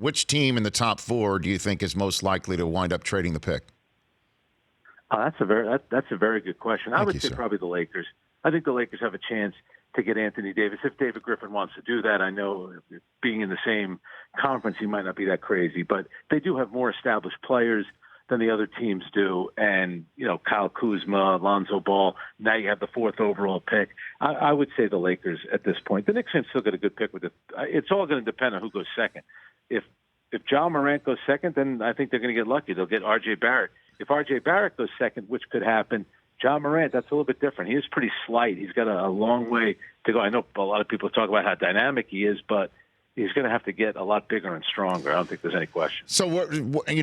which team in the top four do you think is most likely to wind up trading the pick? That's a very good question. I would say probably the Lakers. I think the Lakers have a chance to get Anthony Davis if David Griffin wants to do that. I know being in the same conference, he might not be that crazy, but they do have more established players than the other teams do. And, Kyle Kuzma, Lonzo Ball, now you have the fourth overall pick. I would say the Lakers at this point. The Knicks can still get a good pick with it. It's all going to depend on who goes second. If John Morant goes second, then I think they're going to get lucky. They'll get R.J. Barrett. If R.J. Barrett goes second, which could happen, John Morant, that's a little bit different. He is pretty slight. He's got a long way to go. I know a lot of people talk about how dynamic he is, but he's going to have to get a lot bigger and stronger. I don't think there's any question. So,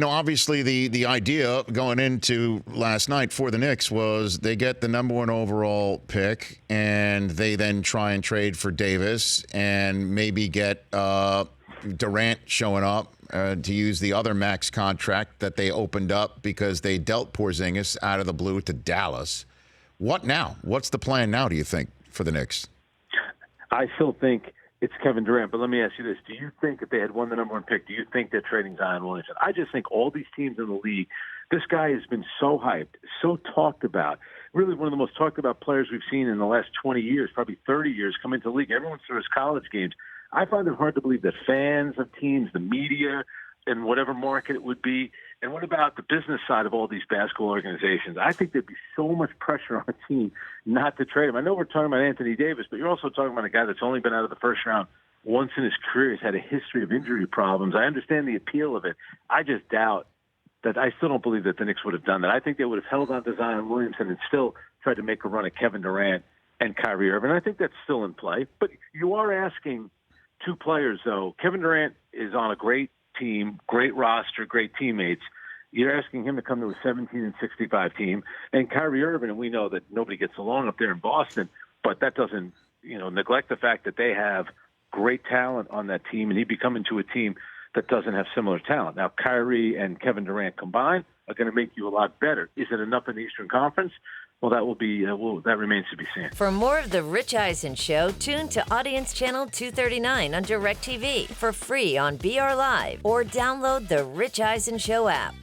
obviously the idea going into last night for the Knicks was they get the number one overall pick, and they then try and trade for Davis and maybe get Durant showing up to use the other max contract that they opened up because they dealt Porzingis out of the blue to Dallas. What now? What's the plan now, do you think, for the Knicks? I still think it's Kevin Durant, but let me ask you this. Do you think if they had won the number one pick, do you think they're trading Zion Williamson? I just think all these teams in the league, this guy has been so hyped, so talked about, really one of the most talked about players we've seen in the last 20 years, probably 30 years, come into the league. Everyone saw his college games. I find it hard to believe that fans of teams, the media, and whatever market it would be, and what about the business side of all these basketball organizations? I think there'd be so much pressure on a team not to trade him. I know we're talking about Anthony Davis, but you're also talking about a guy that's only been out of the first round once in his career. He's had a history of injury problems. I understand the appeal of it. I just doubt that. I still don't believe that the Knicks would have done that. I think they would have held on to Zion Williamson and still tried to make a run at Kevin Durant and Kyrie Irving. I think that's still in play. But you are asking two players, though. Kevin Durant is on a great team, great roster, great teammates. You're asking him to come to a 17-65 team. And Kyrie Irving, and we know that nobody gets along up there in Boston, but that doesn't, neglect the fact that they have great talent on that team, and he'd be coming to a team that doesn't have similar talent. Now, Kyrie and Kevin Durant combined are going to make you a lot better. Is it enough in the Eastern Conference? Well, that will be. That remains to be seen. For more of the Rich Eisen Show, tune to Audience Channel 239 on DirecTV for free on BR Live, or download the Rich Eisen Show app.